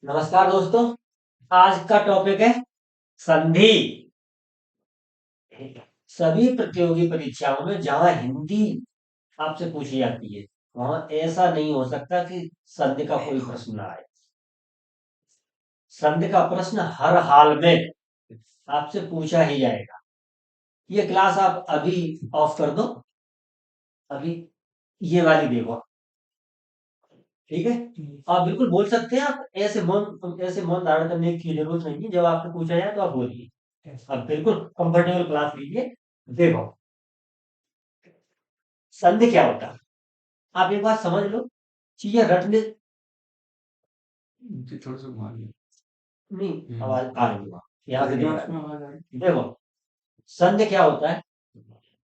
नमस्कार दोस्तों। आज का टॉपिक है संधि। सभी प्रतियोगी परीक्षाओं में जहां हिंदी आपसे पूछी जाती है वहां ऐसा नहीं हो सकता कि संधि का कोई प्रश्न ना आए। संधि का प्रश्न हर हाल में आपसे पूछा ही जाएगा। ये क्लास आप अभी ऑफ कर दो। अभी ये वाली देखो। ठीक है। आप बिल्कुल बोल सकते हैं। आप ऐसे मौन धारण करने की जरूरत नहीं है। जब आपसे पूछा जाए तो आप बोलिए। आप बिल्कुल कंफर्टेबल क्लास लीजिए। देखो, संधि क्या होता है? आप एक बात समझ लो। चीजें रटने थोड़ा सा घुमा लिया। नहीं, आवाज आ रही है। यहाँ से देखो, संधि क्या होता है?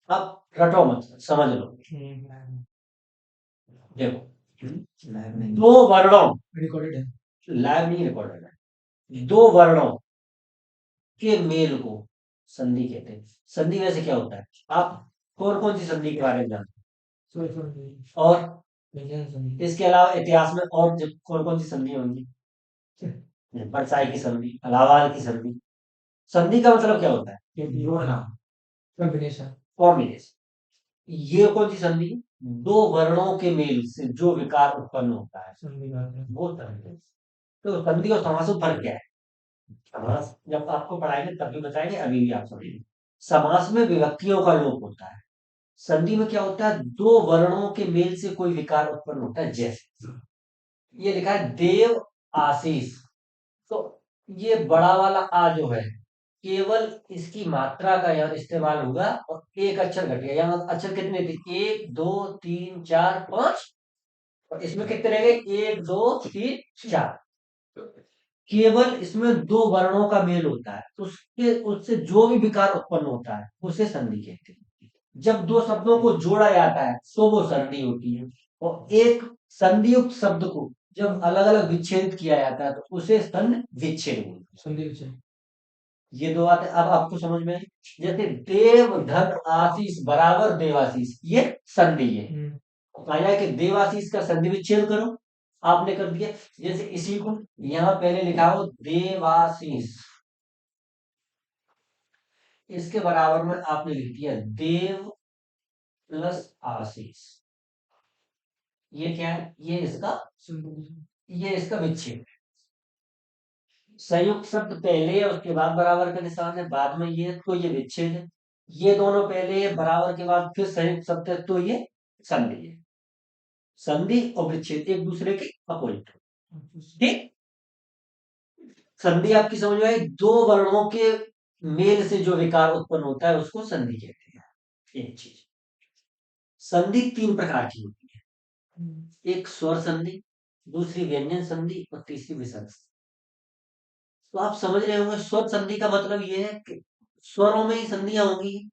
आप रटो मत, समझ लो। देखो, दो वर्णों, रिकॉर्डेड है, लाइव नहीं रिकॉर्डेड है, दो वर्णों के मेल को संधि कहते हैं। संधि वैसे क्या होता है? आप कौन कौन सी संधि के बारे में जानते हैं? और इसके अलावा इतिहास में और कौन कौन सी संधि होंगी? बरसाई की संधि, अलाहाबाद की संधि। संधि का मतलब क्या होता है? जोड़ना, कॉम्बिनेशन, कॉम्बिनेशन। ये कौन सी संधि? दो वर्णों के मेल से जो विकार उत्पन्न होता है, संधि कहते हैं, वो संधि। तो संधि और समास में फर्क क्या है? समास जब आपको पढ़ाएंगे तब भी बताएंगे, अभी भी आप समझिए। समास में विभक्तियों का लोप होता है। संधि में क्या होता है? दो वर्णों के मेल से कोई विकार उत्पन्न होता है। जैसे ये लिखा है देव आशीष, तो ये बड़ा वाला आ जो है, केवल इसकी मात्रा का यहाँ इस्तेमाल होगा और एक अक्षर घटेगा। यहाँ अक्षर कितने थे? एक, दो, तीन, चार, पांच। और इसमें कितने रह गए? एक, दो, तीन, चार। केवल इसमें दो वर्णों का मेल होता है, उसके उससे जो भी विकार उत्पन्न होता है उसे संधि कहते हैं। जब दो शब्दों को जोड़ा जाता है तो वो संधि होती है। और एक संधियुक्त शब्द को जब अलग अलग विच्छेदित किया जाता है तो उसे संधि विच्छेद बोलते हैं। संधि विच्छेद। ये दो बातें अब आपको समझ में आई। जैसे देव धन आशीष बराबर देवाशीष, ये संधि है। कहा जाए कि देवाशीष का संधि विच्छेद करो, आपने कर दिया। जैसे इसी को यहाँ पहले लिखा हो देवाशीष, इसके बराबर में आपने लिख दिया देव प्लस आशीष। ये क्या है? ये इसका विच्छेद है। संयुक्त शब्द पहले है, उसके बाद बराबर का निशान है, बाद में ये, तो ये विच्छेद है। ये दोनों पहले है, बराबर के बाद फिर संयुक्त शब्द है, तो ये संधि है। संधि और विच्छेद एक दूसरे के अपोजिट। ठीक। संधि आपकी समझ में आई? दो वर्णों के मेल से जो विकार उत्पन्न होता है उसको संधि कहते हैं। एक चीज। संधि तीन प्रकार की होती है। एक स्वर संधि, दूसरी व्यंजन संधि और तीसरी विसर्ग संधि। तो आप समझ रहे होंगे स्वर संधि का मतलब ये है कि स्वरों में ही संधियां होंगी।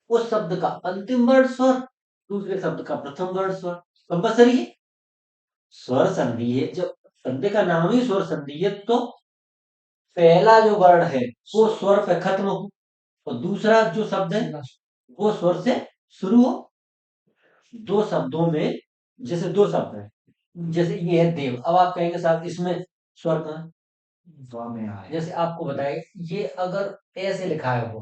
उस शब्द का अंतिम वर्ण स्वर, दूसरे शब्द का प्रथम वर्ण स्वर, कंपल्सरी है। स्वर संधि है, जब संधि का नाम ही स्वर संधि है तो पहला जो वर्ण है वो स्वर पे खत्म हो और दूसरा जो शब्द है वो स्वर से शुरू हो। दो शब्दों में, जैसे दो शब्द है, जैसे ये है देव, अब आप कहेंगे साहब इसमें स्वर कहाँ है? स्वर में आया। जैसे आपको बताए, ये अगर ऐसे लिखा है वो,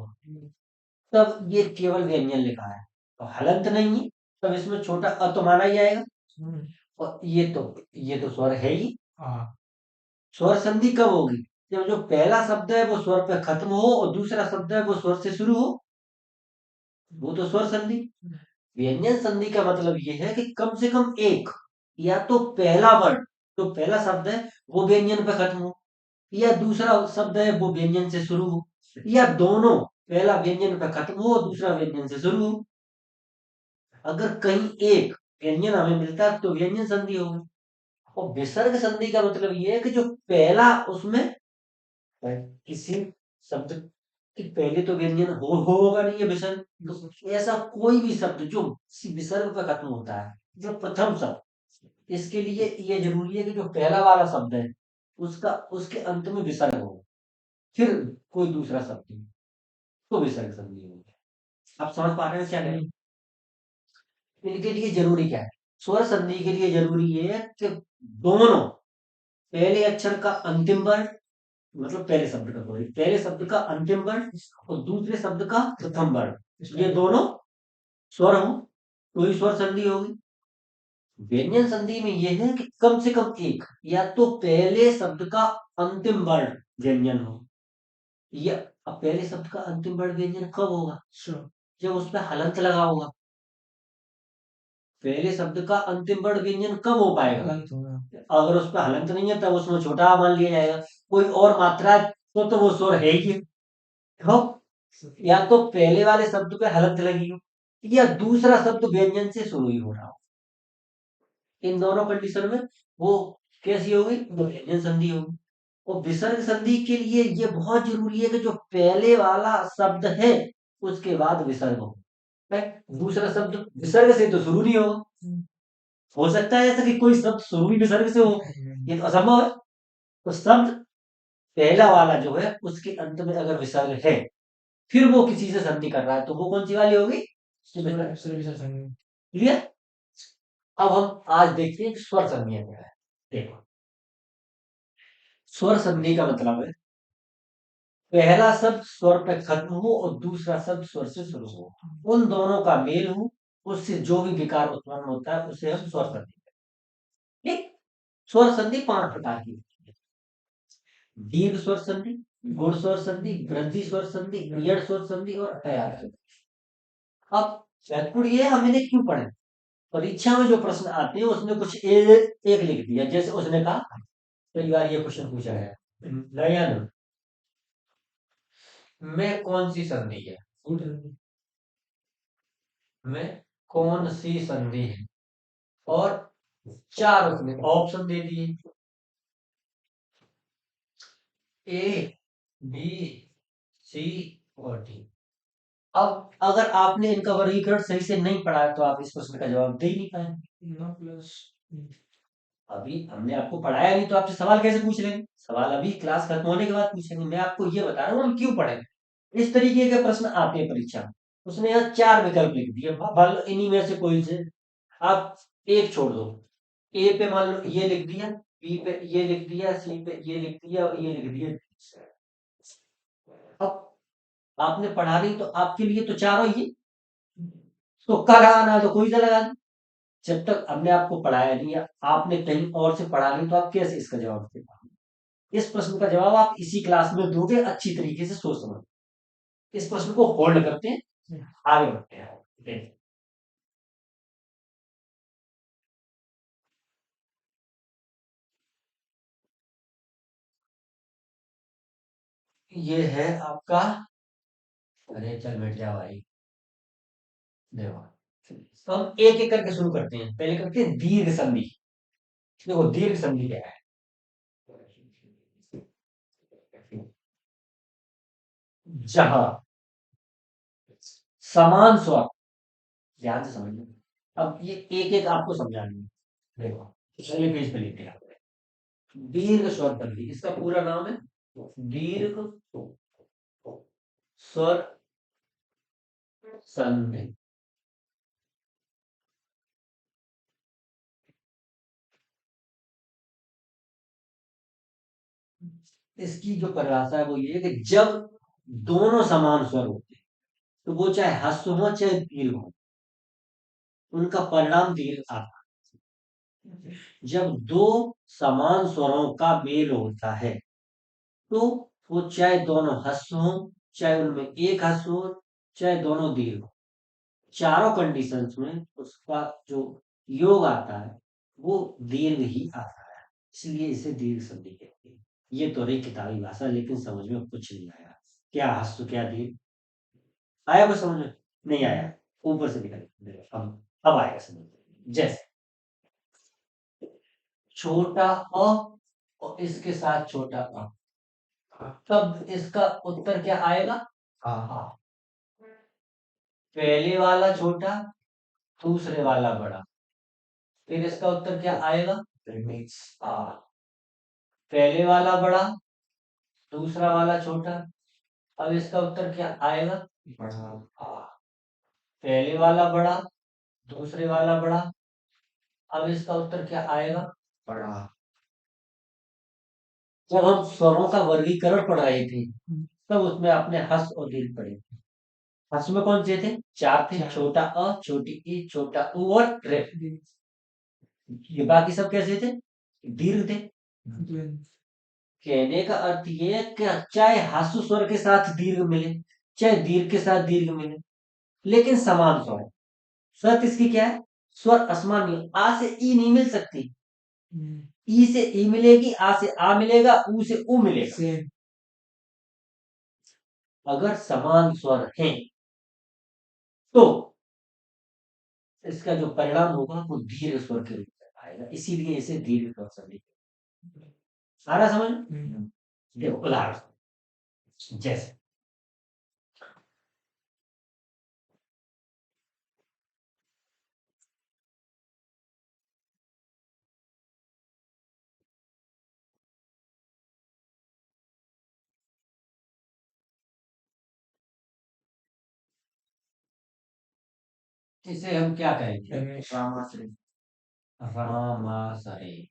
तब ये केवल व्यंजन लिखा है तो हलंत नहीं है, तब इसमें छोटा अ तो माना ही आएगा। और ये तो स्वर है ही। स्वर संधि कब होगी? जब जो पहला शब्द है वो स्वर पे खत्म हो और दूसरा शब्द है वो स्वर से शुरू हो, वो तो स्वर संधि। व्यंजन संधि का मतलब ये है कि कम से कम एक, या तो पहला वर्ण, जो पहला शब्द है वो व्यंजन पे खत्म हो, या दूसरा शब्द है वो व्यंजन से शुरू हो, या दोनों, पहला व्यंजन पे खत्म हो और दूसरा व्यंजन से शुरू हो। अगर कहीं एक व्यंजन हमें मिलता है तो व्यंजन संधि होगी। और विसर्ग संधि का मतलब ये है कि जो पहला उसमें किसी शब्द कि पहले तो व्यंजन होगा नहीं है विसर्ग, तो ऐसा कोई भी शब्द जो विसर्ग पर खत्म होता है, जो प्रथम शब्द, इसके लिए ये जरूरी है कि जो पहला वाला शब्द है उसका उसके अंत में विसर्ग हो, फिर कोई दूसरा शब्द हो, तो विसर्ग संधि होगी। आप समझ पा रहे हो क्या नहीं? इनके लिए जरूरी क्या है? स्वर संधि के लिए जरूरी ये है कि दोनों पहले अक्षर का अंतिम वर्ण, मतलब पहले शब्द का, सॉरी, पहले शब्द का अंतिम वर्ण और दूसरे शब्द का प्रथम वर्ण, ये दोनों स्वर हो तो ही स्वर संधि होगी। व्यंजन संधि में यह है कि कम से कम एक या तो पहले शब्द का अंतिम वर्ण व्यंजन हो, या अब पहले शब्द का अंतिम वर्ण व्यंजन कब होगा? जब उसमें हलंत लगा होगा। पहले शब्द का अंतिम वर्ण व्यंजन कब हो पाएगा? अगर उस पर हलंत नहीं है तब उसमें छोटा आ मान लिया जाएगा। कोई और मात्रा है तो वो स्वर है ही। हो, या तो पहले वाले शब्द पे हलंत लगी हो या दूसरा शब्द व्यंजन से शुरू ही हो रहा हो। इन दोनों कंडीशन में वो कैसी होगी? वो व्यंजन संधि होगी। और विसर्ग संधि के लिए ये बहुत जरूरी है कि जो पहले वाला शब्द है उसके बाद विसर्ग हो। है? दूसरा शब्द विसर्ग से तो शुरू नहीं होगा। हो सकता है ऐसा कि कोई शब्द शुरू ही विसर्ग से हो, ये तो असंभव है। तो शब्द पहला वाला जो है उसके अंत में अगर विसर्ग है फिर वो किसी से संधि कर रहा है तो वो कौन सी वाली होगी? क्लियर? अब हम आज देखते हैं कि स्वर संधियां क्या है। देखो, स्वर संधि का मतलब है पहला शब्द स्वर पे खत्म हो और दूसरा शब्द स्वर से शुरू हो, उन दोनों का मेल हो, उससे जो भी विकार उत्पन्न होता है उसे हम स्वर संधि कहते हैं। ठीक? स्वर संधि 5 प्रकार की होती है। दीर्घ स्वर संधि, गुण स्वर संधि, वृद्धि स्वर संधि, यड़ स्वर संधि और अयार स्वर संधि। अब महत्वपूर्ण ये हम इन्हें क्यों पढ़े? परीक्षा में जो प्रश्न आते हैं उसमें कुछ एक लिख दिया, जैसे उसने कहा कई बार ये क्वेश्चन पूछा गया, नयन में कौन सी संधि है? में कौन सी संधि है? और चार उसने ऑप्शन दे दिए, ए, बी, सी और डी। अब अगर आपने इनका वर्गीकरण सही से नहीं पढ़ा है तो आप इस प्रश्न का जवाब दे ही नहीं पाए। अभी हमने आपको पढ़ाया नहीं तो आपसे सवाल कैसे पूछ लेंगे? सवाल अभी क्लास खत्म होने के बाद पूछेंगे। मैं आपको ये बता रहा हूँ हम क्यों पढ़े। इस तरीके के प्रश्न आते हैं परीक्षा में। उसने यहाँ 4 विकल्प लिख दिए, मान लो इन्हीं में से कोई से आप एक छोड़ दो। ए पे मान लो ये लिख दिया, बी पे ये लिख दिया, सी पे ये लिख दिया और ये लिख दिया। अब आपने पढ़ा नहीं तो आपके लिए तो चारों ही, तुक्का लगाना है तो कोई सा लगा दो। जब तक हमने आपको पढ़ाया नहीं या आपने कहीं और से पढ़ा नहीं तो आप कैसे इसका जवाब दे पाओगे? इस प्रश्न का जवाब आप इसी क्लास में दोगे अच्छी तरीके से सोच समझ। इस प्रश्न को होल्ड करते हैं, आगे बढ़ते हैं। देखिए, ये है आपका, अरे चल बैठ जा भाई, देखो, तो हम एक एक करके शुरू करते हैं। पहले करते हैं दीर्घ संधि। देखो दीर्घ संधि क्या है? जहां समान स्वर, ध्यान से समझना, अब ये एक एक आपको समझानी है। देखो पहले पेज पे लिखते हैं दीर्घ स्वर संधि, इसका पूरा नाम है दीर्घ स्वर संधि। इसकी जो परिभाषा है वो ये है कि जब दोनों समान स्वर होते हैं, तो वो चाहे ह्रस्व हो चाहे दीर्घ हो, उनका परिणाम दीर्घ आता है। जब दो समान स्वरों का मेल होता है तो वो चाहे दोनों ह्रस्व हो चाहे उनमें एक ह्रस्व हो चाहे दोनों दीर्घ हो, चारों कंडीशंस में उसका जो योग आता है वो दीर्घ ही आता है। इसलिए इसे दीर्घ संधि कहते हैं। ये तो रही किताबी भाषा, लेकिन समझ में कुछ नहीं आया। क्या ह्रस्व क्या दीर्घ, आया कुछ समझ में? नहीं आया, ऊपर से निकल। अब आएगा समझ में। जैसे छोटा अ और इसके साथ छोटा अ, तब इसका उत्तर क्या आएगा? हाँ। पहले वाला छोटा, दूसरे वाला बड़ा, फिर इसका उत्तर क्या आएगा? आ। पहले वाला बड़ा, दूसरा वाला छोटा, अब इसका उत्तर क्या आएगा? आ। पहले वाला बड़ा, दूसरे वाला बड़ा, अब इसका उत्तर क्या आएगा? बड़ा। जब हम स्वरों का वर्गीकरण पढ़ रहे थे तब उसमें आपने हस और दीर्घ पढ़े थे। हस में कौन से थे? चार थे, छोटा अ, छोटी ई, छोटा उ और रे। ये बाकी सब कैसे थे? दीर्घ थे। कहने का अर्थ ये है कि चाहे हासु स्वर के साथ दीर्घ मिले, चाहे दीर्घ के साथ दीर्घ मिले, लेकिन समान स्वर है। शर्त इसकी क्या है? स्वर असमान नहीं, आ से ई नहीं मिल सकती। ई से ई मिलेगी, आ से आ मिलेगा, ऊ से उ मिलेगा। अगर समान स्वर है तो इसका जो परिणाम होगा वो दीर्घ स्वर के रूप में आएगा, इसीलिए इसे दीर्घ स्वर संधि। सारा समझ? देखो उदाहरण, जैसे इसे हम क्या कहेंगे? रामाश्रय। रामाश्रय।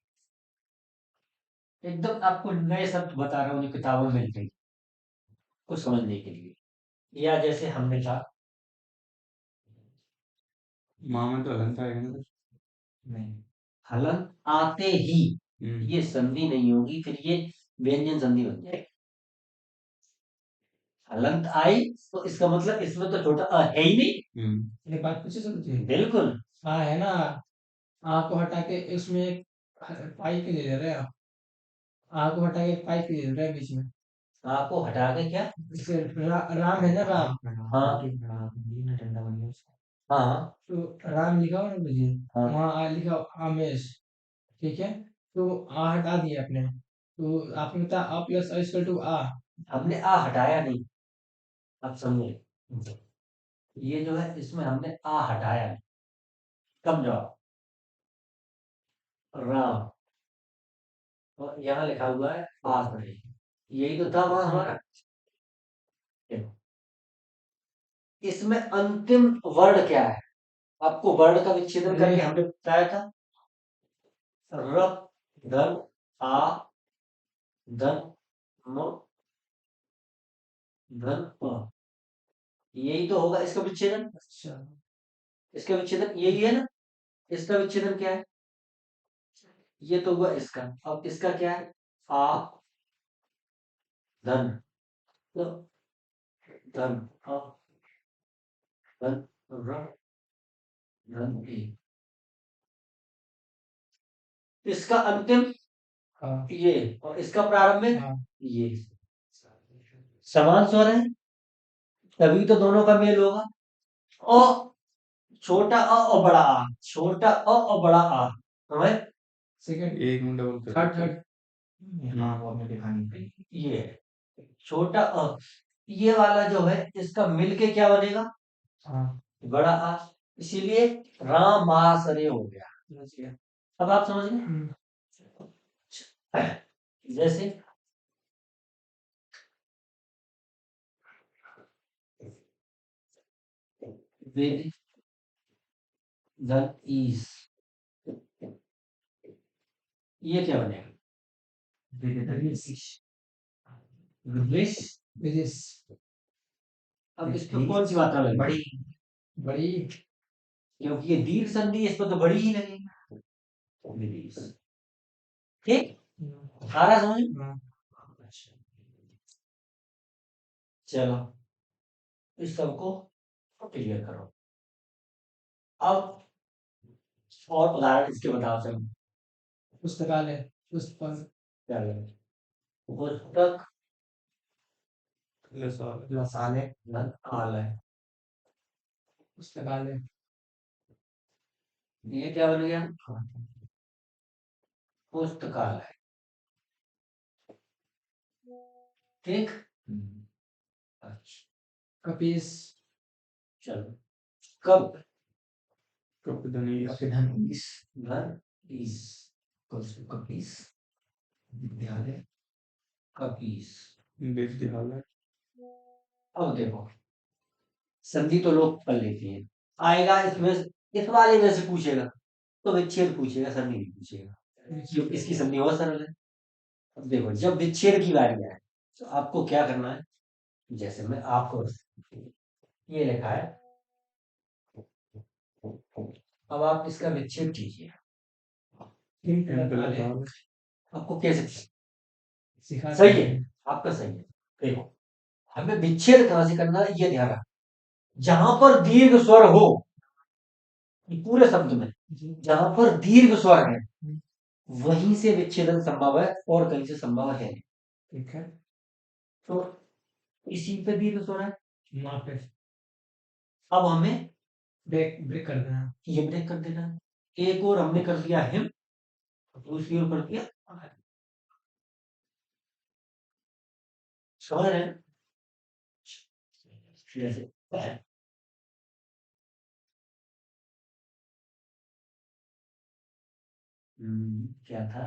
एकदम आपको नए शब्द बता रहा हूँ जो किताबों में मिलते हैं कुछ समझने के लिए। या जैसे हमने कहा माँ में तो हलन था ना। नहीं, हलन आते ही ये संधि नहीं होगी, फिर ये व्यंजन संधि बन जाएगी। हलंत आई तो इसका मतलब इसमें तो छोटा अ है ही नहीं। ये बात पूछे समझे। बिल्कुल। हाँ है ना। आ को हटा के उसमें एक पाई के ले रहे हैं आप। आ को हटा के एक पाई के ले रहे हैं बीच में। आ को हटा के क्या? जैसे राम है ना राम। हाँ हाँ तो राम लिखा हो ना मुझे। हाँ। वहाँ आ लिखा हो आमेश। ठीक है। तो आ हटा दिया आपने, तो आपने बताया आ प्लस आ इक्वल टू आ। हमने आ हटाया नहीं। अब समझे, ये जो है इसमें हमने आ हटाया नहीं। कब जाओ राम, और यहाँ लिखा हुआ है आश्रय, यही तो था वहां हमारा। इसमें अंतिम वर्ण क्या है? आपको वर्ण का विच्छेदन करके हमने बताया था। र, धन, आ, धन, म, धन, प। यही तो होगा इसका विच्छेदन। अच्छा, इसका विच्छेदन यही है ना। इसका विच्छेदन क्या है? ये तो हुआ इसका। अब इसका क्या है? आ, धन, तो धन, आ, धन, र, धन, ए। इसका अंतिम ये, और इसका प्रारंभ में ये। समान स्वर है, तभी तो दोनों का मेल होगा। और छोटा अ और बड़ा आ, छोटा अ और बड़ा आ, हमें सेकंड एक मिनट डबल थर्ड थर्ड। हाँ वो हमें दिखानी पड़ेगी। ये है छोटा अ, ये वाला जो है इसका मिलके क्या बनेगा? हाँ, बड़ा आ। इसीलिए रामाश्रय हो गया। समझ गया? अब आप समझ गए? जैसे वेद, धन, ईस, ये क्या बनेगा? विदेश, विदेश। अब इसमें कौन सी मात्रा लगेगी? बड़ी, बड़ी, क्योंकि ये दीर्घ संधि है, इसमें तो बड़ी ही लगेगी। विदेश। ठीक, आ रहा समझ में? चलो इस सबको क्लियर करो। अब और उदाहरण इसके बताओ। चलो पुस्तकालय, पुस्तक, पुस्तक, रसालय, धन, आलय, पुस्तकालय। ये क्या बन गया? पुस्तकालय। ठीक। अच्छा, कपीस। चलो कब, कपिधनीस धनीस, धन, ईस, कपीस, विद्यालय, कपीस। विद्यालय। अब देखो, संधि तो लोग पढ़ लेते हैं, आएगा इसमें, इस वाले में से पूछेगा तो विच्छेद पूछेगा, संधि नहीं पूछेगा, क्योंकि इसकी संधि बहुत सरल है। अब देखो, जब विच्छेद की बारी आए तो आपको क्या करना है। जैसे मैं आपको ये लिखा है, अब आप इसका विच्छेद कीजिए। ठीक है, बता दे। आपको कैसे सिखा सही है, देंगे। आपका सही है। देखो, हमें विच्छेद कहां से करना है ये ध्यान रखना। जहां पर दीर्घ स्वर हो, ये पूरे शब्द में जी। जहां पर दीर्घ स्वर है हम्म, वहीं से विच्छेदन संभव है और कहीं से संभव है नहीं। ठीक है। तो इसी पे दीर्घ स्वर है। वहाँ पे अब हमें ब्रेक ब्रेक कर देना। ये ब्रेक कर देना है। एक और हमने कर दिया हिम, दूसरी ओर कर दिया आर। समझ रहे हैं? जैसे क्या था।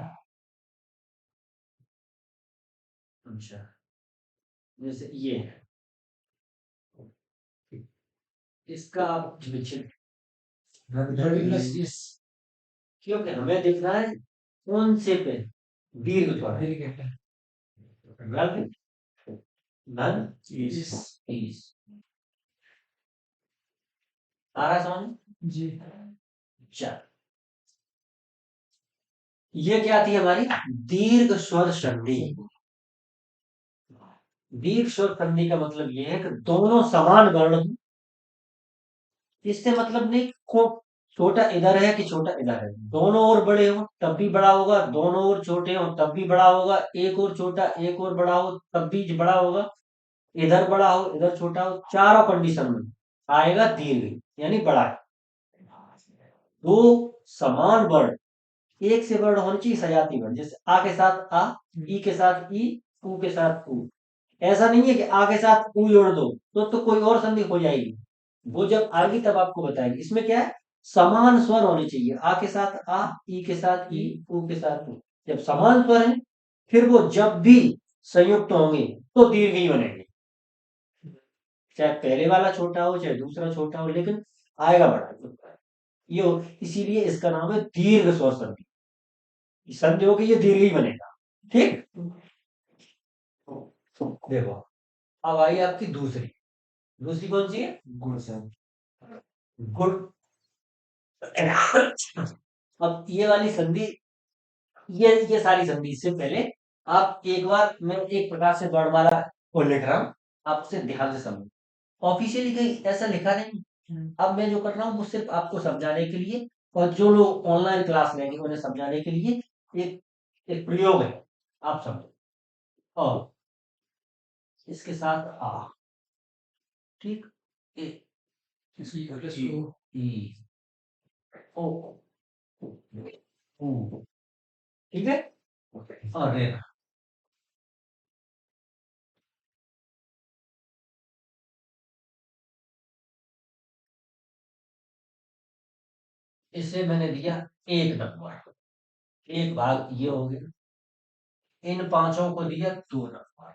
अच्छा, जैसे ये है, इसका आप विच्छेद, क्योंकि हमें देखना है कौन से पे दीर्घ स्वर है। ठीक है। नन, नन, इस इस सारा समझ। जी। चल, ये क्या थी हमारी दीर्घ स्वर संधि। दीर्घ स्वर संधि का मतलब ये है कि दोनों समान वर्ण हो। इससे मतलब नहीं को छोटा इधर है कि छोटा इधर है, दोनों ओर बड़े हो तब भी बड़ा होगा, दोनों ओर छोटे हो तब भी बड़ा होगा, एक और छोटा एक और बड़ा हो तब भी बड़ा होगा, इधर बड़ा हो इधर छोटा हो, चारों कंडीशन में आएगा दीर्घ यानी बड़ा। दो समान वर्ण, एक से वर्ण होने चाहिए सजाती वर्ण, जैसे आ के साथ आ, ई के साथ ई, ऊ के साथ ऊ। ऐसा नहीं है कि आ के साथ ऊ जोड़ दो तो कोई और संधि हो जाएगी, वो जब आएगी तब आपको बताएगी। इसमें क्या है, समान स्वर होने चाहिए, आ के साथ आ, ई के साथ ई, ऊ के साथ ऊ। जब समान स्वर है फिर वो जब भी संयुक्त होंगे तो दीर्घ ही बनेंगे, चाहे पहले वाला छोटा हो चाहे दूसरा छोटा हो, लेकिन आएगा बड़ा। ये इसीलिए इसका नाम है दीर्घ स्वर संधि। संधि होगी ये दीर्घ ही बनेगा। ठीक, देखो अब आई आपकी दूसरी, दूसरी कौन सी है, गुण संधि। गुण, अब ये वाली संधि, ये सारी संधि से पहले आप एक बार, मैं एक प्रकार से वर्णमाला को लिख रहा हूं, आप उसे ध्यान से समझो। ऑफिशियली कहीं ऐसा लिखा नहीं। अब मैं जो कर रहा हूँ वो सिर्फ आपको समझाने के लिए, और जो लोग ऑनलाइन क्लास लेंगे उन्हें समझाने के लिए एक एक प्रयोग है, आप समझो। और इसके साथ आ, ठीक, ए, सी प्लस ई, ओ। ई, ओ, ऊ, ठीक है। और रे, इसे मैंने दिया एक नंबर, एक भाग ये हो गया। इन पांचों को दिया दो नंबर,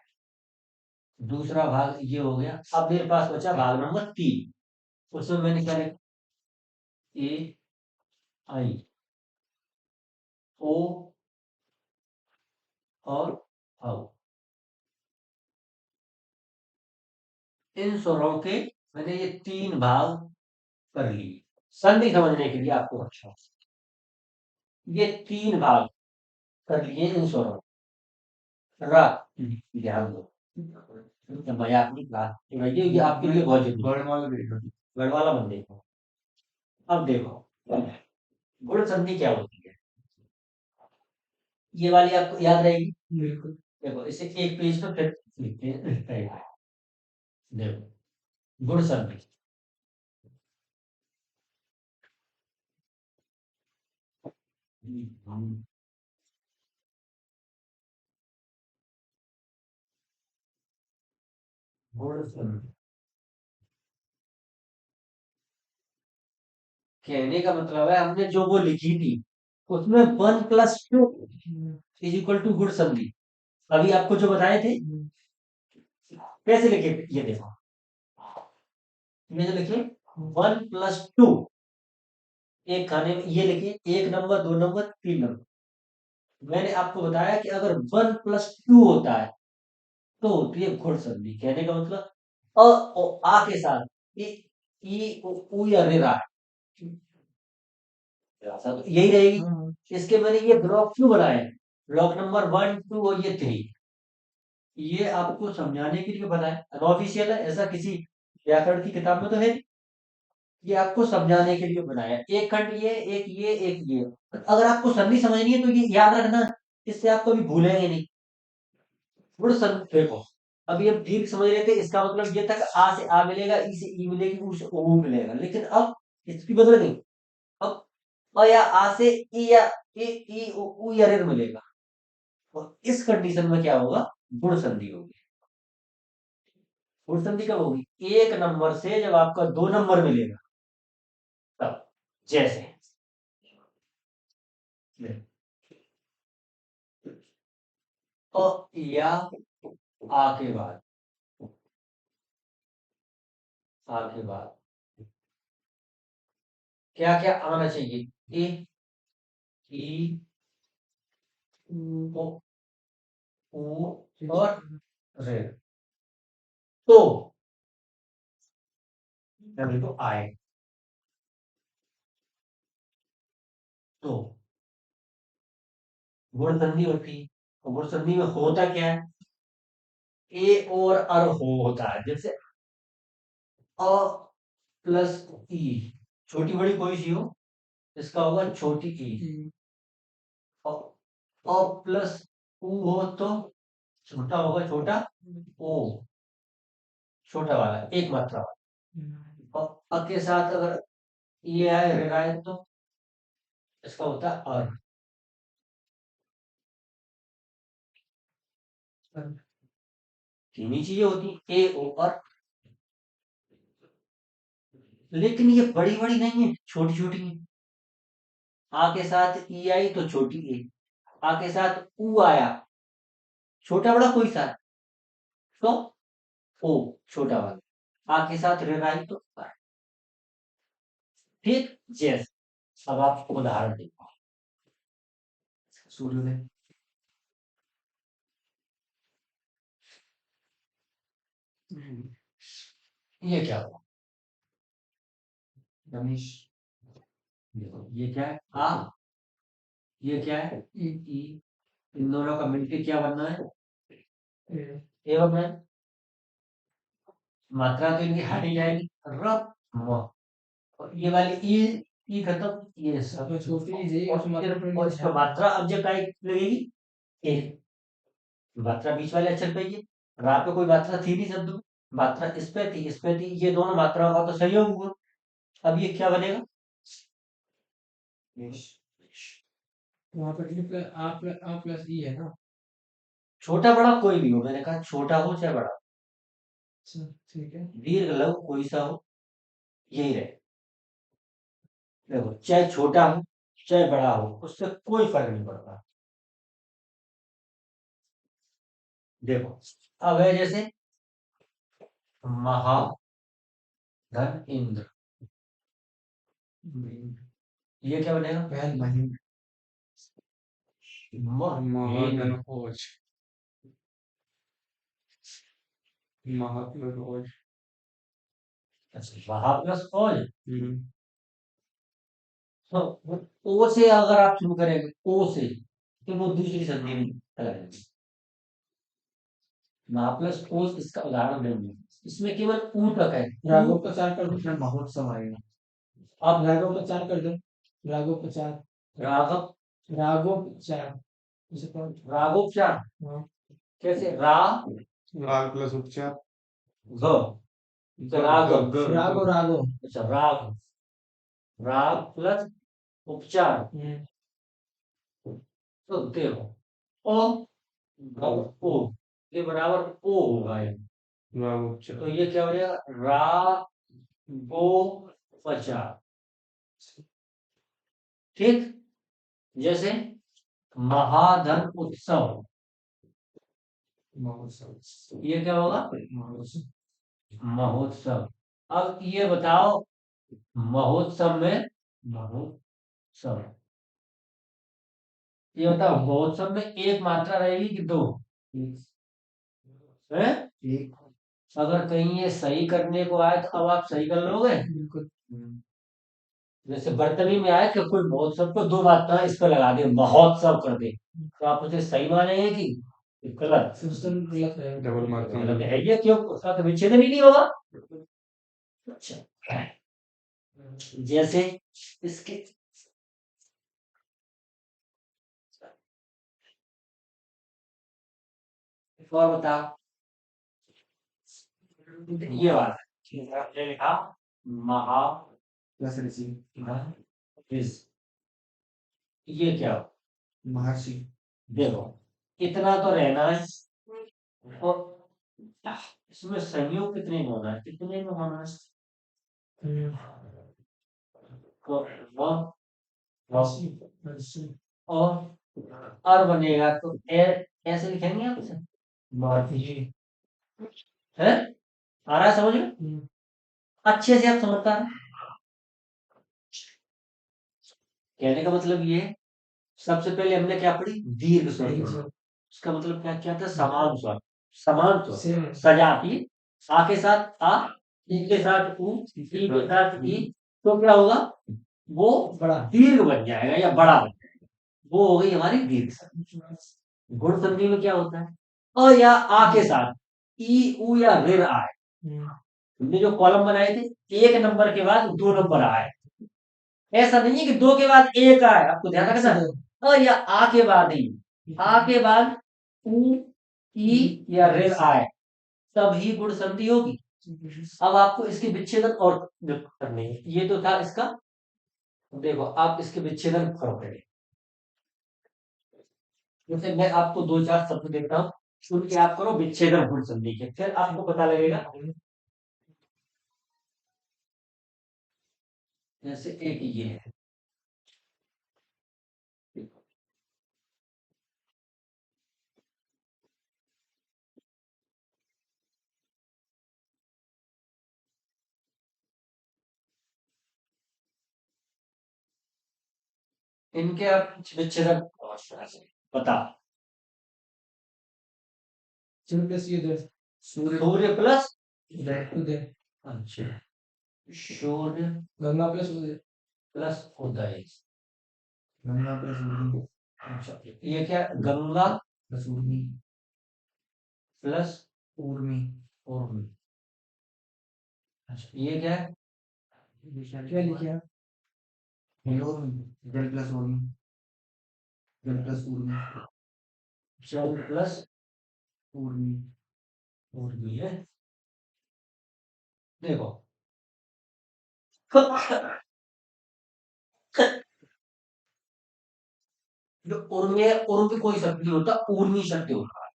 दूसरा भाग ये हो गया। अब मेरे पास बचा भाग नंबर तीन, उसमें मैंने क्या लिखा, ए, आई, ओ और औ। इन स्वरों के मैंने ये तीन भाग कर लिए संधि समझने के लिए आपको। अच्छा, ये तीन भाग कर लिए इन स्वरों, रा, ध्यान दो, मजाक नहीं कहा, ये आपके लिए बहुत जरूरी है। वर्णमाला देखो, वर्णमाला मत देखो। अब देखो गुण संधि क्या होती है, ये वाली आपको याद रहेगी। बिल्कुल। देखो इसे एक पेज पर फिर लिखते हैं। देखो गुण संधि, गुण संधि कहने का मतलब है हमने जो वो लिखी थी उसमें 1+2 इज इक्वल टू गुण संधि, अभी आपको जो बताए थे कैसे लिखे, ये देखो ये जो लिखे 1+2, एक खाने में ये लिखे, एक नंबर दो नंबर तीन नंबर, मैंने आपको बताया कि अगर 1+2 होता है तो होती है घुड़ संधि। कहने का मतलब अ और आ के साथ ई ई उ या रे रा भाषा तो यही रहेगी। हाँ इसके मैंने ये ब्लॉक क्यों बनाए हैं? ब्लॉक नंबर 1, 2 और ये 3, ये आपको समझाने के लिए बनाए। अनऑफिशियल है, ऐसा किसी व्याकरण की किताब में तो है नहीं। ये आपको समझाने के लिए बनाया है। एक खंड ये, एक ये, एक ये। अगर आपको संधि समझनी है तो ये याद रखना, इससे आप कभी भूलेंगे नहीं। गुण संधि देखो, अभी हम दीर्घ समझ रहे थे, इसका मतलब ये था कि आ से आ मिलेगा, ई से ई मिलेगी, ऊ से ऊ मिलेगा। लेकिन अब इसकी बदल गई। अब अ या आ से ई या ई ऊ या ऋण मिलेगा। और इस कंडीशन में क्या होगा? गुण संधि होगी। गुण संधि कब होगी? एक नंबर से जब आपका 2 नंबर मिलेगा तब। जैसे अ या आ के बाद, आ के बाद क्या क्या आना चाहिए? ए, ई, ओ, ऊ और रे। तो तभी तो आए। तो गुण संधि होती है। और गुण संधि में होता क्या है? ए और अर होता है। जैसे अ प्लस ई, छोटी बड़ी कोई सी हो, इसका होगा छोटी ई। अ प्लस ऊ हो तो छोटा होगा, छोटा ओ, छोटा वाला एक मात्रा वाला। और अ के साथ अगर ये आए ऋण आए तो इसका होता है अर। तीन ही चीजें होती हैं, ए ओ अर। लेकिन ये बड़ी बड़ी नहीं है, छोटी छोटी है। आ के साथ ई आई तो छोटी ए, आ के साथ ऊ आया, छोटा बड़ा कोई सा है, तो ओ, छोटा वाला। आ के साथ ऋण आई तो अर। ठीक। जैसे अब आप उदाहरण देखो, सूर्य ने, ये क्या हुआ? रमेश, देखो ये क्या है? आ, ये क्या है? ई ई। इन दोनों का मिलके क्या बनना है? ए बनना है। मात्रा तो इनकी हट ही जाएगी। र म। और ये वाली ई खत्म, ये सब। तो छोटी जी और उसमें फिर मतलब और नहीं इस है। पे मात्रा अब जब काय लगेगी? ए। मात्रा बीच वाले अक्षर पे ही है। रा पे कोई मात्रा थी नहीं शब्द में। मात्रा इस पे थी, इस पे थी, ये दोनों मात्राओं का तो संयोग हुआ। अब ये क्या बनेगा? वहाँ पर ई प्लस आ प्लस ई है ना। छोटा बड़ा कोई भी हो, मैंने कहा छोटा हो चाहे बड़ा, अच्छा ठीक है। दीर्घ लघु कोई सा हो, यही रहे। देखो चाहे छोटा हो चाहे बड़ा हो, उससे कोई फर्क नहीं पड़ता। देखो अब है जैसे महाधन इंद्र, ये क्या बनेगा? पहल महीन महेंद्र। खोज महात्मा खोज। अच्छा, महा प्लस औज। हम्म। तो ओ से अगर आप शुरू करेंगे, ओ से, तो वो दूसरी संधि में लगाएंगे। महा प्लस ओ इसका उदाहरण देंगे। इसमें केवल ऊ तक है। राघव प्रचार कर दो। महोत्सव आएगा। आप राघव प्रचार कर दो। राघव प्रचार। राघव, राघव प्रचार। जैसे राघोपचार। हाँ। कैसे? रा, राग प्लस उपचार। घ, तो राघव। राघव राघव। अच्छा, राग, राग प्लस उपचार। तो देखो ओ, ओ, ये बराबर ओ होगा ये। राग उपचार। तो ये क्या हो जाएगा? रा गो पचार। ठीक। जैसे महाधन उत्सव, महोत्सव। ये क्या होगा? महोत्सव। महोत्सव। अब ये बताओ, महोत्सव में, महोत्सव ये बताओ महोत्सव में एक मात्रा रहेगी कि दो है? एक। अगर कहीं ये सही करने को आए तो अब आप सही कर लोगे। बिल्कुल। जैसे बर्तनी में आए कि कोई महोत्सव को दो मात्रा इस पर लगा दे, महोत्सव कर दे, तो आप उसे सही मानेंगे कि गलत? गलत है, डबल मार्किंग गलत है ये, क्यों? उसका तो विच्छेदन ही नहीं होगा। अच्छा, जैसे इसके एक और बताओ, ये वाला आपने लिखा महा प्लस ऋषि, इस, ये क्या हो? महर्षि। देखो इतना तो रहना है, और इसमें संयोग कितने में होना है, कितने में होना है? तो वह और बनेगा तो ऐसे लिखेंगे आप इसे, महर्षि। है? आ रहा है समझ में? अच्छे से आप समझ पा रहे हैं? कहने का मतलब ये है, सबसे पहले हमने क्या पढ़ी? दीर्घ स्वर पढ़ी। उसका मतलब क्या क्या था? समान स्वर, समान स्वर सजाती, आ के साथ आ, ई के साथ ऊ, ई के साथ ई, तो क्या होगा? वो बड़ा। दीर्घ बन जाएगा या बड़ा बन जाएगा, वो हो गई हमारी दीर्घ संधि। गुण संधि में क्या होता है? अ या आ के साथ ई ऊ या ऋण आए, हमने जो कॉलम बनाए थे, एक नंबर के बाद दो नंबर आए, ऐसा नहीं है कि दो के बाद एक आए, आपको ध्यान रखना है। अ या आ के बाद ही, आ के बाद ऊ ई या ऋण आए, तभी गुण संधि होगी। अब आपको इसके विच्छेदन और करने हैं। ये तो था इसका, देखो आप इसके विच्छेदन करोगे, जैसे मैं आपको दो चार शब्द देता हूँ, सुन के आप करो विच्छेदन गुण संधि के, फिर आपको पता लगेगा। जैसे एक ये है, इनके आप विच्छेदन बता। सूर्य प्लस उदय। अच्छा, सूर्य गंगा प्लस उदय। प्लस उदय। गंगा प्लस उर्मी। अच्छा, ये क्या? गंगा प्लस उर्मी। प्लस उर्मी। उर्मी। अच्छा, ये क्या है? क्या लिखे आप? जल प्लस उर्मी। जल प्लस उर्मी। जल प्लस उर्मी। उर्मी है। देखो जो उर्मी है, उर्मी कोई शब्द नहीं होता, उर्मी शब्द होता है।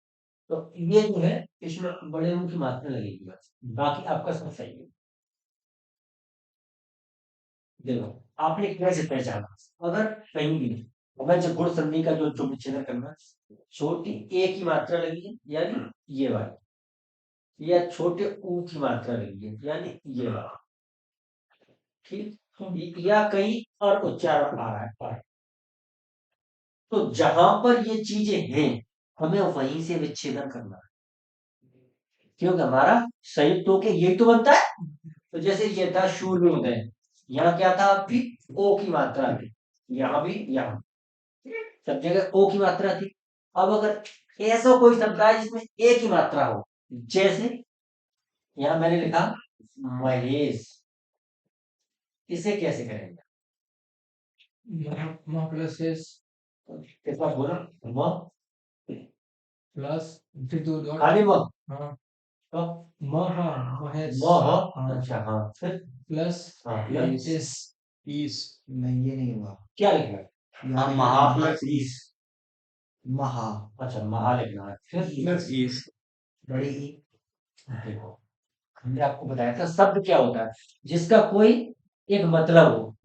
तो ये जो है, इसमें बड़े ऊ की मात्रा लगेगी बस, बाकी आपका सब सही है। देखो आपने कैसे पहचाना? अगर कहीं भी हमें जब गुण संधि का जो जो विच्छेदन करना है, छोटी ए की मात्रा लगी है यानी ये वाली, या छोटे ऊ की मात्रा लगी है यानी ये वाला, ठीक, या कहीं और उच्चारण आ रहा है पर, तो जहां पर ये चीजें हैं, हमें वहीं से विच्छेदन करना है, क्योंकि हमारा संयुक्त होके यही तो बनता है। तो जैसे ये था शून्योदय, यहाँ क्या था? आपकी ओ की मात्रा थी, यहाँ भी, यहाँ सब जगह ओ की मात्रा थी। अब अगर ऐसा कोई शब्द आए जिसमें ए की मात्रा हो, जैसे यहाँ मैंने लिखा महेश, इसे कैसे करेंगे? म प्लस एस किस बार बोला? म प्लस फिर दो डॉट। खाली म, हाँ। तो महेश। म ह, हाँ। अच्छा हाँ, फिर प्लस हाँ प्लस एस। ईस। नहीं, ये नहीं हुआ। क्या लिखना है? हाँ महा प्लस ईस, महा। अच्छा महा लिखना है, फिर प्लस ईस। बड़ी ई। देखो हमने आपको बताया था शब्द क्या होता है, जिसका कोई एक मतलब हो।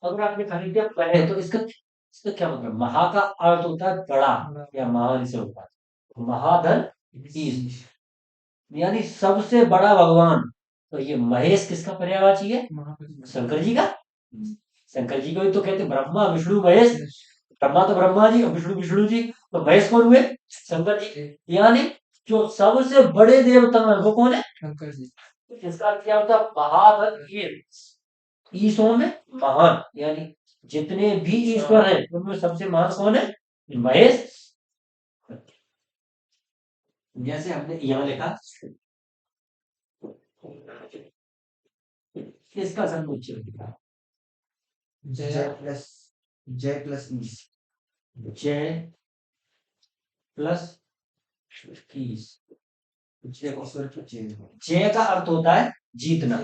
अगर आपने खाली दिया पहले, तो इसका इसका क्या मतलब? महा का अर्थ होता है बड़ा या महान से होता है, महाधन ईश, यानी सबसे बड़ा भगवान। तो ये महेश किसका पर्यायवाची है? शंकर जी का। शंकर जी को ही तो कहते ब्रह्मा विष्णु महेश, ब्रह्मा तो ब्रह्मा जी और विष्णु विष्णु जी, तो महेश कौन हुए? शंकर जी। यानी जो सबसे बड़े देवता हैं वो कौन है? शंकर जी। इसका अर्थ क्या होता है? महान। ईश्वरों में महान, यानी जितने भी ईश्वर हैं उनमें सबसे महान कौन है? महेश। जैसे हमने यहाँ लिखा, इसका समुच्चय लिखा जय जय प्लस ई। जय प्लस ईश। ईश्वर की जय। जय का अर्थ होता है जीतना।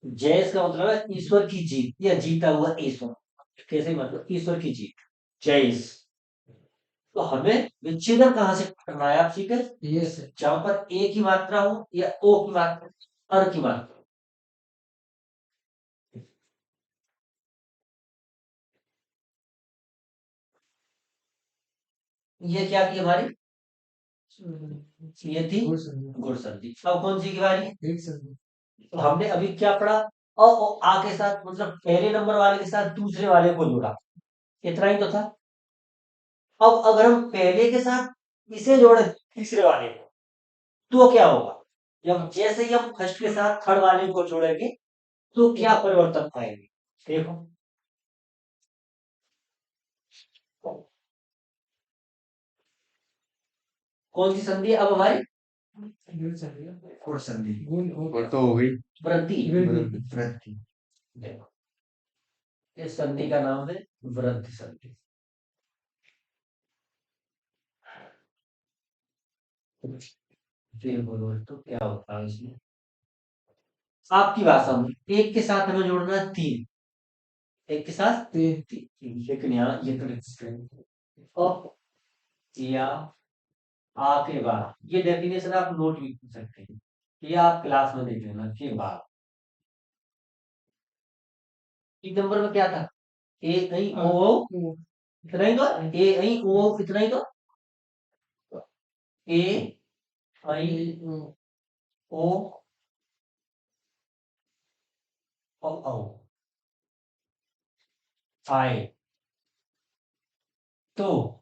जय इसका मतलब है ईश्वर की जीत या जीता हुआ ईश्वर। कैसे मतलब? ईश्वर की जीत, जय। तो हमें विच्छेदन कहाँ से करना है? आप ठीक है, ये से जहां पर ए की मात्रा हो या ओ की मात्रा, अर की मात्रा। ये क्या थी हमारी? ये थी गुण संधि। गुण संधि। अब कौन सी की बारी? एक संधि। तो हमने अभी क्या पढ़ा? और आ के साथ मतलब पहले नंबर वाले के साथ दूसरे वाले को जोड़ा, इतना ही तो था। अब अगर हम पहले के साथ इसे जोड़े तीसरे वाले को, तो क्या होगा? जब जैसे ही हम फर्स्ट के साथ थर्ड वाले को जोड़ेंगे तो क्या परिवर्तन आएंगे? देखो, कौन सी संधि है अब हमारी? गुण संधि। गुण संधि। गुण गुण तो हो गई। वृद्धि। वृद्धि। वृद्धि। देखो, इस संधि का नाम है वृद्धि संधि। फिर बोलो तो क्या होता है इसमें? आपकी भाषा में एक के साथ हमें जोड़ना है तीन, एक के साथ तीन। तीन, लेकिन यहाँ ये तो लिख सकते हैं अ या आ के बाद। ये डेफिनेशन आप नोट भी कर सकते हैं, ये आप क्लास में देख लेना के बाद। तीन नंबर में क्या था? ए आई ओ, इतना ही तो। ए आई ओ, कितना ही तो। ए आई ओ और औ आए, तो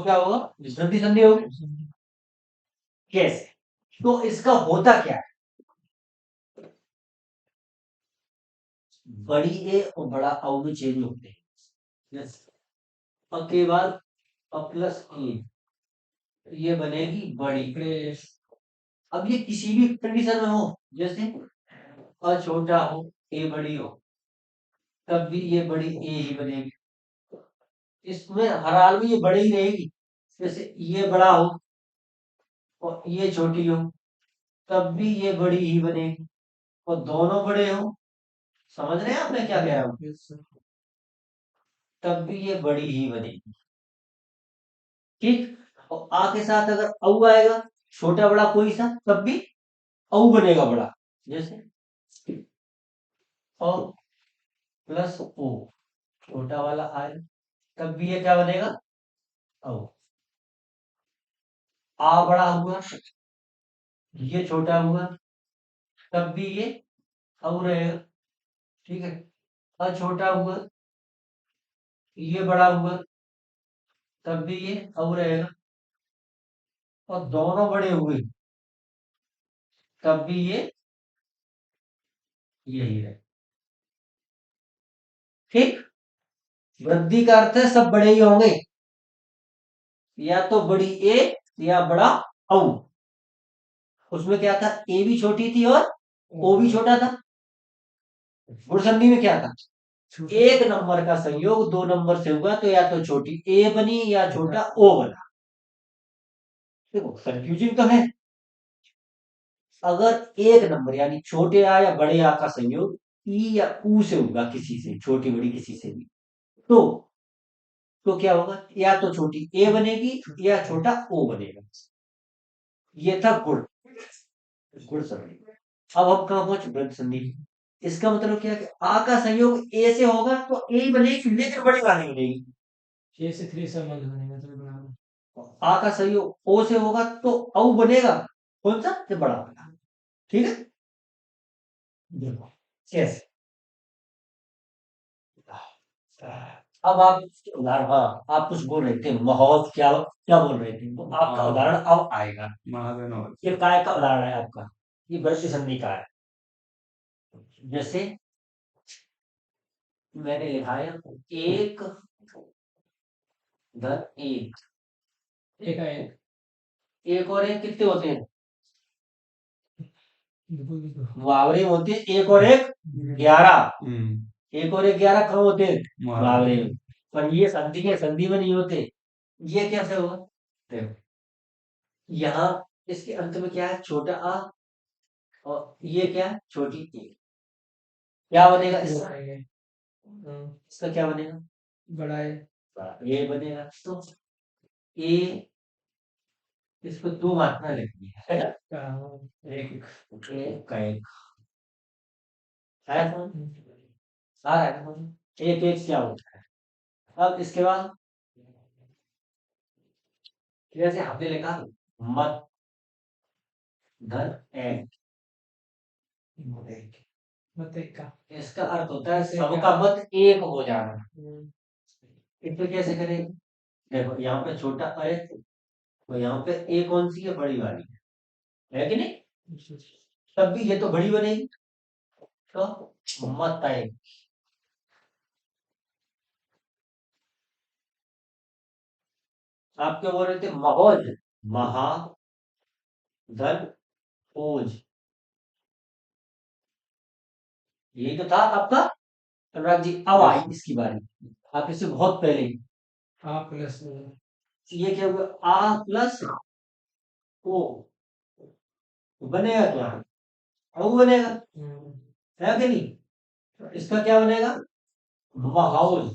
क्या होगा? विसर्धी संधि होगी। कैसे? तो इसका होता क्या है? बड़ी ए और बड़ा औ में चेंज होते हैं। अ के बाद अ प्लस ए, ये बनेगी बड़ी। अब ये किसी भी कंडीशन में हो, जैसे अ छोटा हो ए बड़ी हो, तब भी ये बड़ी ए ही बनेगी। इसमें हर हाल में ये बड़ी ही रहेगी। जैसे ये बड़ा हो और ये छोटी हो, तब भी ये बड़ी ही बनेगी। और दोनों बड़े हो, समझ रहे हैं आप मैं क्या कह रहा हूं? तब भी ये बड़ी ही बनेगी। ठीक। और आ के साथ अगर औ आएगा, छोटा बड़ा कोई सा, तब भी औ बनेगा बड़ा। जैसे अ प्लस ओ, छोटा वाला आए, तब भी ये क्या बनेगा? औ। आ बड़ा हुआ, ये छोटा हुआ, तब भी ये औ रहेगा। ठीक है। अ छोटा हुआ, ये बड़ा हुआ, तब भी ये औ रहेगा। और दोनों बड़े हुए, तब भी ये यही रहे। ठीक। वृद्धि का अर्थ है सब बड़े ही होंगे, या तो बड़ी ए या बड़ा औ। उसमें क्या था? ए भी छोटी थी और ओ भी छोटा था। गुण संधि में क्या था? एक नंबर का संयोग दो नंबर से हुआ तो या तो छोटी ए बनी या छोटा ओ बना। देखो कंफ्यूजिंग तो है। अगर एक नंबर यानी छोटे आ या बड़े आ का संयोग ई या ऊ से होगा, किसी से, छोटी बड़ी किसी से भी, तो क्या होगा? या तो छोटी ए बनेगी या छोटा ओ बनेगा। ये था गुण, गुण संधि। अब हम कहां पहुंचे? वृद्ध संधि। इसका मतलब क्या है कि आ का संयोग ए से होगा तो ए ही बनेगी, लेकिन बड़ी वाली बनेगी। ए से 3 संबंध बनेगा तो बराबर। आ का संयोग ओ से होगा तो औ बनेगा, कौन सा? ये बड़ा वाला। ठीक है। देखो कैसे अब आप उदाहरण, हाँ आप कुछ बोल रहे थे, माहौल क्या क्या बोल रहे थे, तो आपका हाँ। उदाहरण अब आएगा। महाधनोज। ये काय का उदाहरण है आपका, ये वृद्धि संधि का है। जैसे मैंने लिखा है एक धन एक, एकाएक एक और एक कितने होते हैं, बिल्कुल मुहावरे में होते हैं एक और एक 11, हम्म। एक और एक 11 कहाँ होते हैं, मुहावरे मुहावरे में। पर ये संधि के संधि में नहीं होते। ये कैसे हुआ, देखो यहाँ इसके अंत में क्या है, छोटा आ, और ये क्या है, छोटी ए। क्या बनेगा इसका, इसका क्या बनेगा, बड़ा है। ये बनेगा। तो ए, इसको दो मात्रा लिखनी है ना? एक, एक का एक आया समझ? आ रहा है समझ? एक एक क्या होता है। अब इसके बाद जैसे हमने लिखा मत धन एक, मत का इसका अर्थ होता है मत एक सबका का। मत एक हो जाना। इसको कैसे करेंगे, देखो यहाँ पे छोटा ए, तो यहाँ पे ए कौन सी है, बड़ी वाली है कि नहीं, तब भी ये तो बड़ी बनेगी। तो मत एक, आप क्या बोल रहे थे, माहौल, महा धन ओज, यही तो था आपका। अनुराग जी अब आई इसकी बारी, आप इससे बहुत पहले। आ प्लस ये क्या हुआ, आ प्लस ओ, बनेगा क्या, औ बनेगा, है कि नहीं। तो इसका क्या बनेगा, माहौल।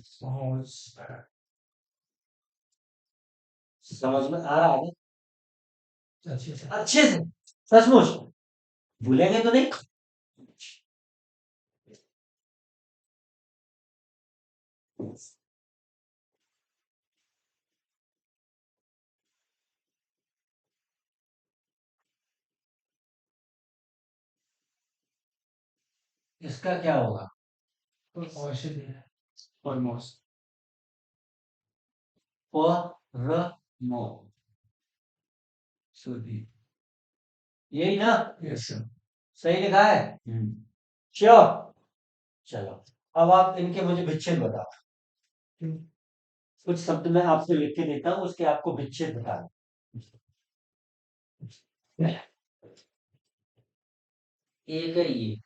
समझ में आ रहा है अच्छे से। अच्छे से, सचमुच भूलेंगे तो नहीं। इसका क्या होगा, औषधि ऑलमोस्ट प र मो सुधी। यही ना, यस सही लिखा है, श्योर। चलो अब आप इनके मुझे विच्छेद बताओ। कुछ शब्द मैं आपसे लिख के देता हूँ, उसके आपको विच्छेद बताना। एक है ये,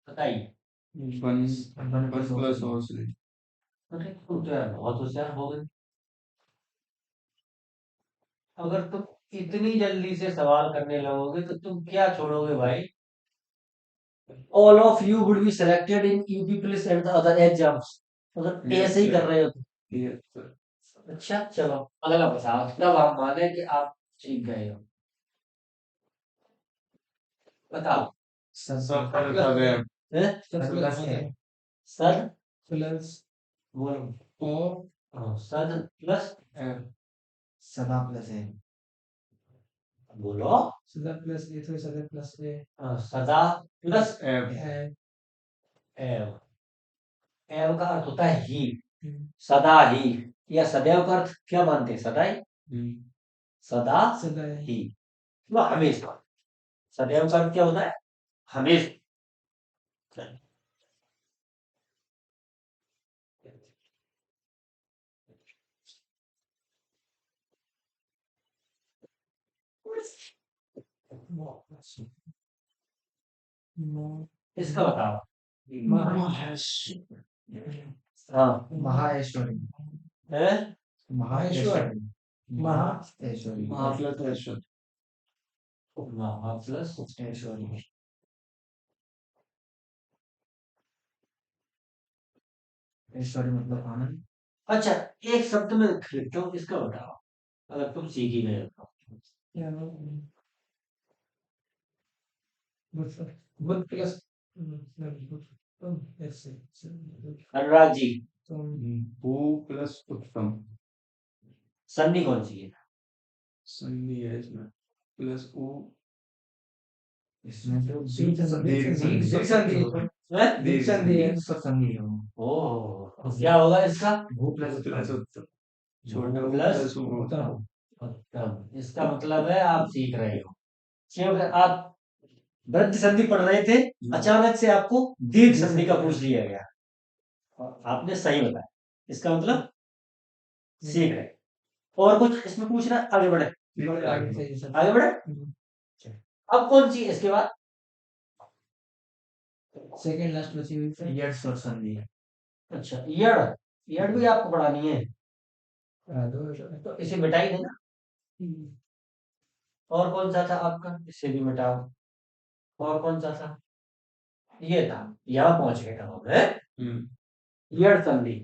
बताइए। वन वन प्लस औषधि। अरे तुम तो यार बहुत होशियार हो गए। अगर तुम इतनी जल्दी से सवाल करने लगोगे तो तुम क्या छोड़ोगे भाई। All of you would be selected in UP police and the other exams, अगर Yes, ऐसे ही sir. कर रहे हो तो। Yes, sir. अच्छा चलो अगला बताओ, तब आप माने कि आप सीख गए हो। बताओ। सफल सदैव। हैं? सद प्लस बोलो, ओ सद प्लस सदा प्लस है। बोलो, सदा प्लस ए तो सदा प्लस ए सदा प्लस एव। है। एव, एव का अर्थ होता है ही, सदा ही, या सदैव का अर्थ क्या मानते हैं, सदा ही, सदा सदा ही, मतलब हमेशा। सदैव का अर्थ क्या होता है, हमेशा। इसका बताओ। हाँ महाऐश्वरी। है, महाऐश्वरी। महा ऐश्वरी। महाप्लस महा प्लस ऐश्वरी। ऐश्वरी मतलब आनंद। अच्छा एक शब्द में लिखता हूँ, इसका बताओ अगर तुम सीख ही गए हो तो। बुध प्लस अनुराग जी, भू प्लस उत्तम। संधि कौन सी है, संधि है इसमें प्लस ओ इसमें तो दीर्घ संधि दीर्घ दीर्घ संधि संधि होगा। है हैं? दीर्घ संधि है दीर्घ संधि हो। ओह क्या होगा इसका? भू प्लस प्लस उत्तम छोटा भू भू प्लस प्लस ऊ उत्तम उत्तम। इसका मतलब है आप सीख रहे हो, क्योंकि आप वृद्धि संधि पढ़ रहे थे, अचानक से आपको दीर्घ संधि का पूछ लिया गया और आपने सही बताया। इसका मतलब सीख रहे। और कुछ इसमें पूछ रहा है? आगे बढ़े, बड़े आगे से सर आगे बढ़े। अब कौन सी इसके बाद? सेकंड लास्ट बची हुई फिर यड स्वर संधि है। अच्छा यड़, यड़ भी आपको पढ़ानी है दो तो इसे मिटा ही देना। और कौन सा था आपका? इसे भी मिटाओ। और कौन सा था? ये था। यहाँ पहुंच गए हम लोग, हैं? यड़ संधि।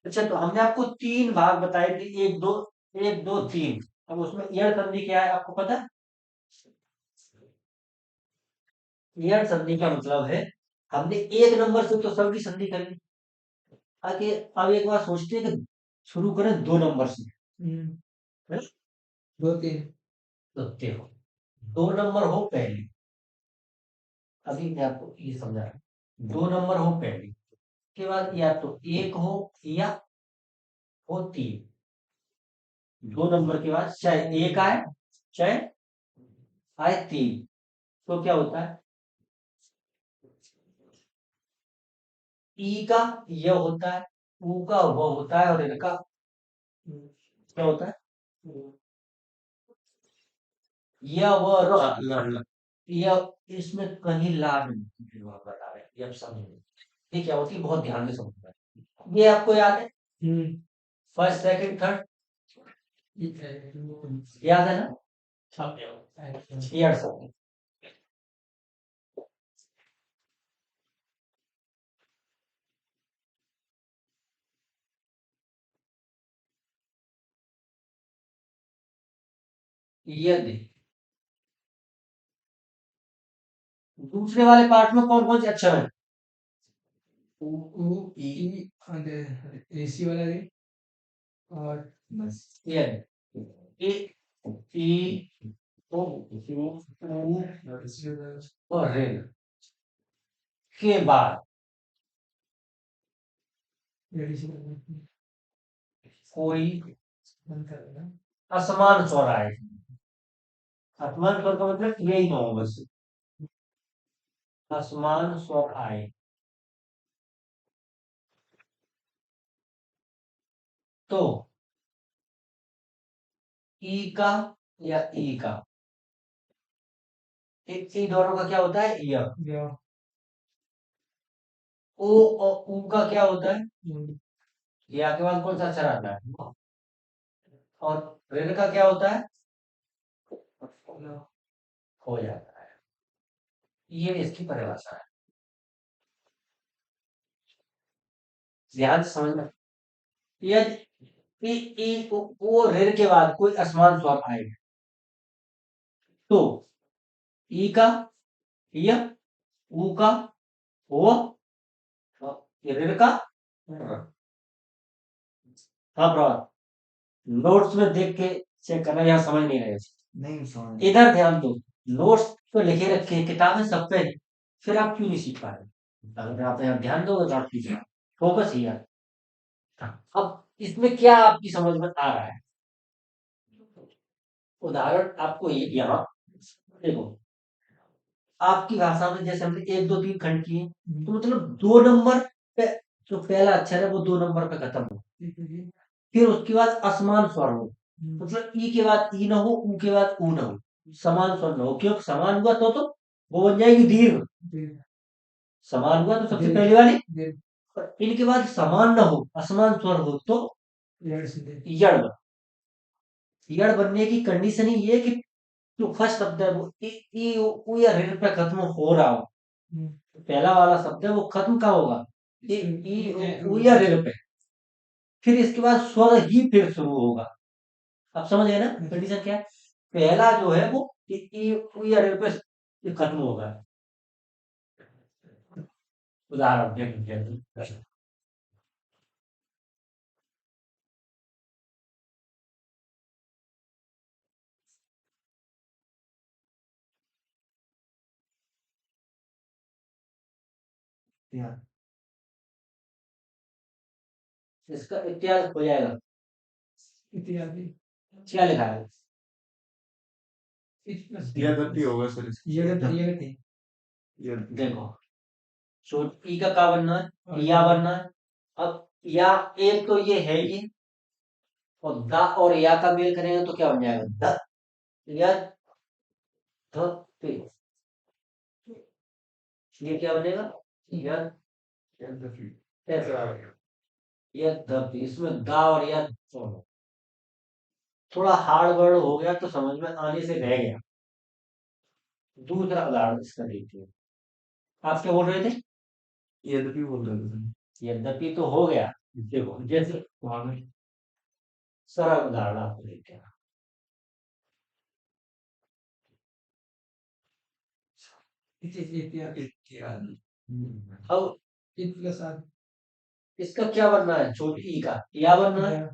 अच्छा तो हमने आपको तीन भाग बताए थे, एक दो, एक दो तीन। अब उसमें यड़ संधि क्या है आपको पता है? यड़ संधि का मतलब है हमने एक नंबर से तो सबकी संधि कर ली। आगे अब एक बार सोचते हैं कि शुरू करें दो नंबर से, है? दो तीन तो देखो, दो नंबर हो पहले, अभी मैं आपको ये समझा रहा हूं। दो नंबर हो पहले के बाद या तो एक हो या हो तीन। दो नंबर के बाद चाहे एक आए चाहे आए तीन, तो क्या होता है? ई का य होता है, ऊ का व होता है और इनका क्या होता है? य व र। यह इसमें कहीं लाभ नहीं बता रहे, ये आप समझो। ये क्या होती है, बहुत ध्यान से समझना। ये आपको याद है? फर्स्ट सेकंड थर्ड याद है ना? ये अड़सठ। यदि दूसरे वाले पार्ट में कौन कौन से अक्षर हैं? उ उ ई एसी वाला रे और बस यदि ए ई ओ ऊ और रेल के बाद कोई असमान स्वर आए। असमान स्वर का मतलब यही ना हो बस, असमान स्वर आए तो ई का या ई का, इन दोनों का क्या होता है? य। ओ और ऊ का क्या होता है? या के बाद कौन सा अक्षर आता है? और रेल का क्या होता है? हो जाता है। ये इसकी परिभाषा है, ध्यान से समझना। यदि ओ रेल के बाद कोई असमान स्वर आए तो ई का य, ऊ का ओ, और रेल का र। हाँ प्रभात, नोट्स में देख के चेक करना, यहाँ समझ नहीं रहे। नहीं समझ। इधर ध्यान दो, नोट्स तो लिखे रखे हैं, किताबें सब पे हैं, फिर आप क्यों नहीं सीख पा रहे? अगर आप यहाँ ध्यान दोगे तो आप कीजिए, फोकस ही है। अब इसमें क्या आपकी समझ में आ रहा है? उदाहरण आपको यहाँ देखो, आपकी भाषा में जैसे हमने एक दो तीन खंड किए, तो मतलब दो नंबर पे जो पहला अक्षर है वो दो नंबर पे खत्म हो, फिर उसके बाद असमान स्वर हो, मतलब ई के बाद ई ना हो, ऊ के बाद ऊ ना हो, समान स्वर ना हो। क्योंकि समान हुआ तो वो बन जाएगी दीर्घ। समान हुआ तो सबसे पहले वाली, और इनके बाद समान ना हो, असमान स्वर हो तो यड़ बन। यड़ बनने की कंडीशन ही ये है कि जो फर्स्ट शब्द है वो ई ऊ या ऋण पे खत्म हो रहा हो। पहला वाला शब्द है वो खत्म कहाँ होगा? ई ऊ या ऋण पे, फिर इसके बाद स्वर ही फिर शुरू होगा। आप समझ गए ना कंडीशन क्या है? पहला जो है वो ई ऊ या ऋण पे खत्म होगा। उदाहरण देख, इत्यादि इसका इत्यादि हो जाएगा। इत्यादि क्या लिखा है? यद्यपि होगा सर यद्यपि देखो, छोट ई का क्या बनना है? और या बनना है। अब या एक तो ये है ये, और द और या का मेल करेंगे तो क्या बन जाएगा? द या ध पे। ये क्या बनेगा? या ऐसे आएगा। या ध पे। इसमें दा और या दोनों। थोड़ा हार्ड वर्ड हो गया तो समझ में आने से रह गया। दूसरा उदाहरण इसका देखिए। आप क्या बोल रहे थे? यद्यपि बोल रहे थे सर। यद्यपि तो हो गया। देखो जैसे सरल उदाहरण आपको देखते हैं। इत्यादि इत्यादि अब इत प्लस आदि इसका क्या बनना है? छोटी ई का या बनना है।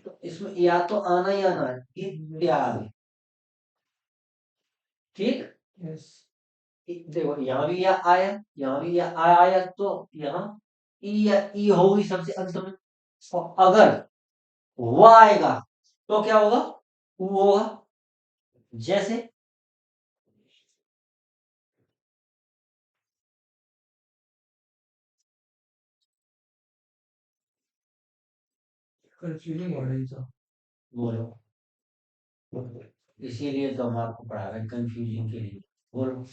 तो इसमें या तो आना ही आना है। इत्यादि। ठीक। यस देखो यहाँ भी या आया, यहाँ भी या आया, तो यहाँ ई या ई होगी सबसे अंत में। और अगर वो आएगा तो क्या होगा? ऊ होगा। जैसे कंफ्यूजिंग हो रही तो बोलो, इसीलिए तो हम आपको पढ़ा रहे हैं कंफ्यूजन के लिए। बोलो।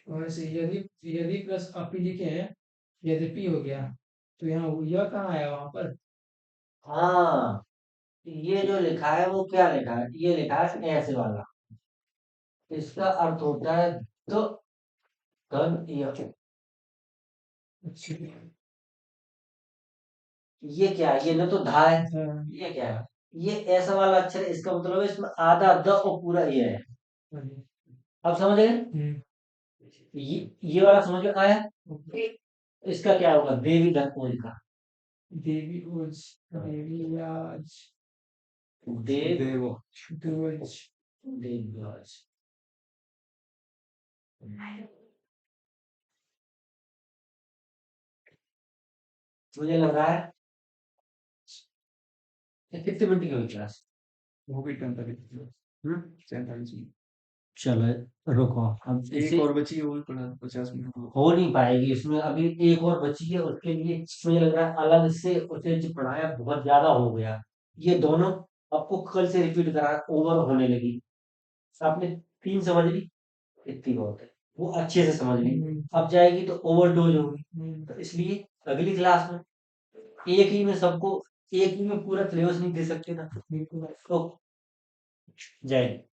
वैसे यदि यदि प्लस अपी लिखे हैं, यद्यपि हो गया, तो यहाँ यह कहाँ आया वहां पर? हाँ, ये जो लिखा है वो क्या लिखा है? ये लिखा है ऐसे वाला। इसका अर्थ होता है तो धन यह। अच्छा ये क्या है? ये न तो धा है। हाँ, ये क्या है? ये ऐसा वाला अक्षर है, इसका मतलब है इसमें आधा द और पूरा ये है। हाँ जी। अब समझ गए? ये वाला समझ में आया? ओके। इसका क्या होगा? देवी धन का। देवी ओज देवी आज देव देवो दोज देवराज। मुझे लग रहा है ये कितने मिनट की हुई क्लास? वो भी 45 चलो रुको, अब एक इसे और बची है, वो भी पढ़ा 50 मिनट हो नहीं पाएगी इसमें। अभी एक और बची है, उसके लिए मुझे लग रहा है अलग से उसे जो पढ़ाया बहुत ज्यादा हो गया। ये दोनों आपको कल से रिपीट करा, ओवर होने लगी। आपने 3 समझ ली, इतनी बहुत है। वो अच्छे से समझ ली। अब जाएगी तो ओवरडोज होगी। तो इसलिए अगली क्लास में एक ही में सबको, एक ही में पूरा सिलेबस नहीं दे सकते ना। बिल्कुल तो जय हिंद।